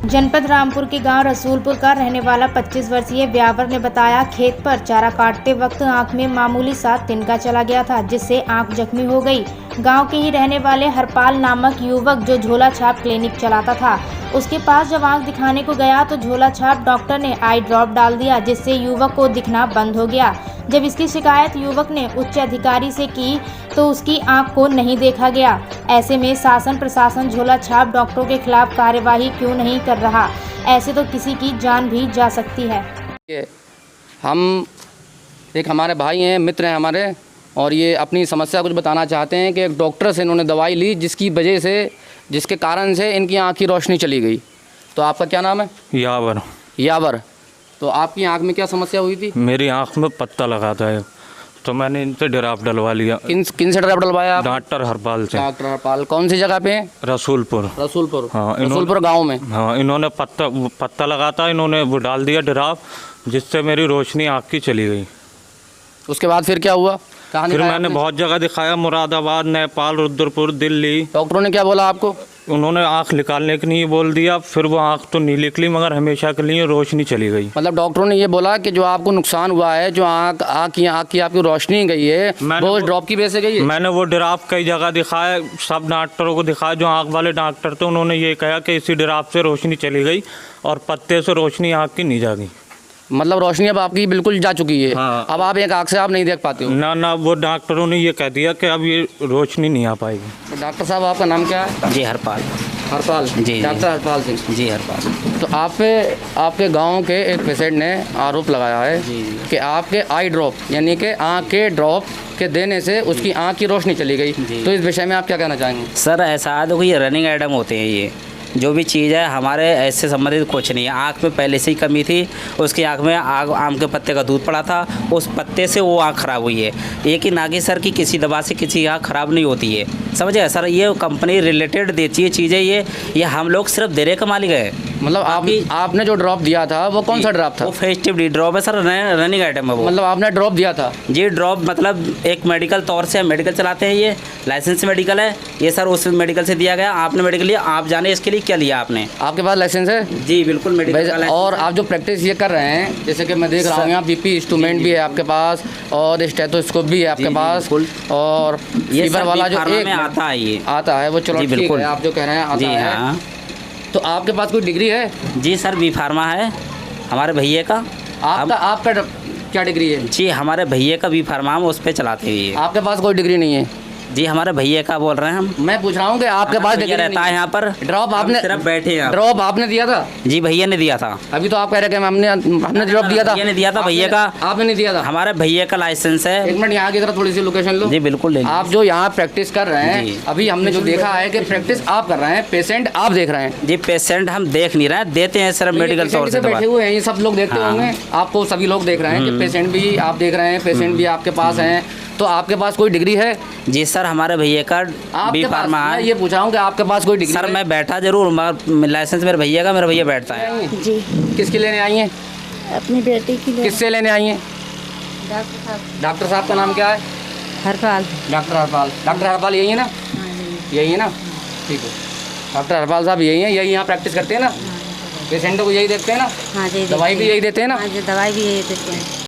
जनपद रामपुर के गांव रसूलपुर का रहने वाला 25 वर्षीय व्यावर ने बताया, खेत पर चारा काटते वक्त आंख में मामूली सा तिनका चला गया था, जिससे आंख जख्मी हो गई। गांव के ही रहने वाले हरपाल नामक युवक जो झोला छाप क्लिनिक चलाता था, उसके पास जब आंख दिखाने को गया तो झोला छाप डॉक्टर ने आई ड्रॉप डाल दिया, जिससे युवक को दिखना बंद हो गया। जब इसकी शिकायत युवक ने उच्च अधिकारी से की तो उसकी आंख को नहीं देखा गया। ऐसे में शासन प्रशासन झोला छाप डॉक्टरों के खिलाफ कार्यवाही क्यों नहीं कर रहा? ऐसे तो किसी की जान भी जा सकती है। हम एक हमारे भाई हैं, मित्र हैं हमारे, और ये अपनी समस्या कुछ बताना चाहते हैं कि एक डॉक्टर से इन्होंने दवाई ली जिसके कारण से इनकी आँख की रोशनी चली गई। तो आपका क्या नाम है? यावर। तो आपकी आंख में क्या समस्या हुई थी? मेरी आंख में पत्ता लगा था, तो मैंने इनसे ड्राफ्ट डलवा लिया। किन से ड्राफ्ट डलवाया आप? डॉक्टर हरपाल से। डॉक्टर हरपाल कौन सी जगह पे है? रसूलपुर। हाँ, रसूलपुर गांव में। हाँ, इन्होंने पत्ता लगा था, इन्होंने वो डाल दिया ड्राफ्ट, जिससे मेरी रोशनी आँख की चली गई। उसके बाद फिर क्या हुआ? फिर मैंने बहुत जगह दिखाया, मुरादाबाद, नेपाल, रुद्रपुर, दिल्ली। डॉक्टरों ने क्या बोला आपको? उन्होंने आँख निकालने के लिए बोल दिया, फिर वो आँख तो नहीं निकली मगर हमेशा के लिए रोशनी चली गई। मतलब डॉक्टरों ने ये बोला कि जो आपको नुकसान हुआ है, जो आँख की आपकी रोशनी गई है, वो ड्रॉप की वजह से गई है। मैंने वो ड्राफ्ट कई जगह दिखाया, सब डॉक्टरों को दिखाया, जो आँख वाले डॉक्टर थे उन्होंने ये कहा कि इसी ड्राफ्ट से रोशनी चली गई और पत्ते से रोशनी आँख की नहीं जागी। मतलब रोशनी अब आपकी बिल्कुल जा चुकी है। हाँ। अब आप एक आँख से आप नहीं देख पाते हो? ना, वो डॉक्टरों ने ये कह दिया कि अब ये रोशनी नहीं आ पाएगी। तो डॉक्टर साहब, आपका नाम क्या है? जी हरपाल जी, डॉक्टर हरपाल सिंह जी हरपाल। तो आप पे आपके गांव के एक पेशेंट ने आरोप लगाया है कि आपके आई ड्रॉप यानी कि आँख के ड्रॉप के देने से उसकी आँख की रोशनी चली गई। तो इस विषय में आप क्या कहना चाहेंगे? सर ऐसा देखो, ये रनिंग आइटम होते हैं, ये जो भी चीज़ है हमारे ऐसे संबंधित कुछ नहीं है। आँख में पहले से ही कमी थी, उसकी आँख में आम के पत्ते का दूध पड़ा था, उस पत्ते से वो आँख ख़राब हुई है। एक ही नागी सर की किसी दवा से किसी आँख ख़राब नहीं होती है, समझे सर। ये कंपनी रिलेटेड देती है चीज़ें, ये हम लोग सिर्फ देने का मालिक है। मतलब आपने जो ड्रॉप दिया था वो कौन सा ड्रॉप था? वो फेस्टिव डी ड्रॉप है सर, रनिंग आइटम है वो। मतलब आपने ड्रॉप दिया था? जी, ड्रॉप मतलब एक मेडिकल तौर से हम मेडिकल चलाते हैं, ये लाइसेंस मेडिकल है ये सर, उस मेडिकल से दिया गया। आपने मेडिकल लिया, आप जाने इसके लिए क्या लिया आपने? आपके पास लाइसेंस है? जी बिल्कुल मेडिकल। और आप जो प्रैक्टिस ये कर रहे हैं, जैसे कि मैं देख रहा हूँ यहाँ बीपी इंस्ट्रूमेंट भी है आपके पास और स्टेथोस्कोप भी है आपके पास, और ये फीवर वाला जो एक आता है, ये आता है वो, चलो ठीक है, आप जो कह रहे हैं आता है। हाँ। तो आपके पास कोई डिग्री है? जी सर, बी फार्मा है हमारे भैया का। आपका क्या डिग्री है? जी हमारे भैया का बी फार्मा, हम उस पर चलाते हैं। आपके पास कोई डिग्री नहीं है? जी हमारे भैया का बोल रहे हैं हम। मैं पूछ रहा हूँ कि आपके पास डिग्री रहता है यहाँ पर? ड्रॉप आपने सिर्फ बैठे हैं। ड्रॉप आपने दिया था? जी भैया ने दिया था। अभी तो आप कह रहे हैं हमने ड्रॉप दिया था। भैया ने दिया था, भैया का। आपने नहीं दिया था? हमारे भैया का लाइसेंस है। एक मिनट यहाँ की तरफ थोड़ी सी लोकेशन लो। जी बिल्कुल ले। आप जो यहाँ प्रैक्टिस कर रहे हैं, अभी हमने जो देखा है कि प्रैक्टिस आप कर रहे हैं, पेशेंट आप देख रहे हैं। जी पेशेंट हम देख नहीं रहे हैं, देते हैं सिर्फ मेडिकल तौर से। बैठे हुए हैं ये सब लोग देखते होंगे आपको, सभी लोग देख रहे हैं कि पेशेंट भी आप देख रहे हैं, पेशेंट भी आपके पास हैं। तो आपके पास कोई डिग्री है? जी सर, हमारे भैया का बी फार्मा है। मैं ये पूछ रहा हूँ कि आपके पास कोई डिग्री? सर मैं बैठा जरूर, मगर लाइसेंस मेरे भैया का, मेरा भैया बैठता है। जी। किसके लेने आई हैं? अपनी बेटी की लिए। किससे लेने आई हैं? डॉक्टर साहब। डॉक्टर साहब का नाम क्या है? हरपाल। डॉक्टर हरपाल। डॉक्टर हरपाल यही है ना? यही है ना? ठीक है, डॉक्टर हरपाल साहब यही हैं, यही यहाँ प्रैक्टिस करते हैं ना? पेशेंटों को यही देखते हैं ना? हाँ जी। दवाई भी यही देते हैं ना? हाँ जी, दवाई भी यही देते हैं।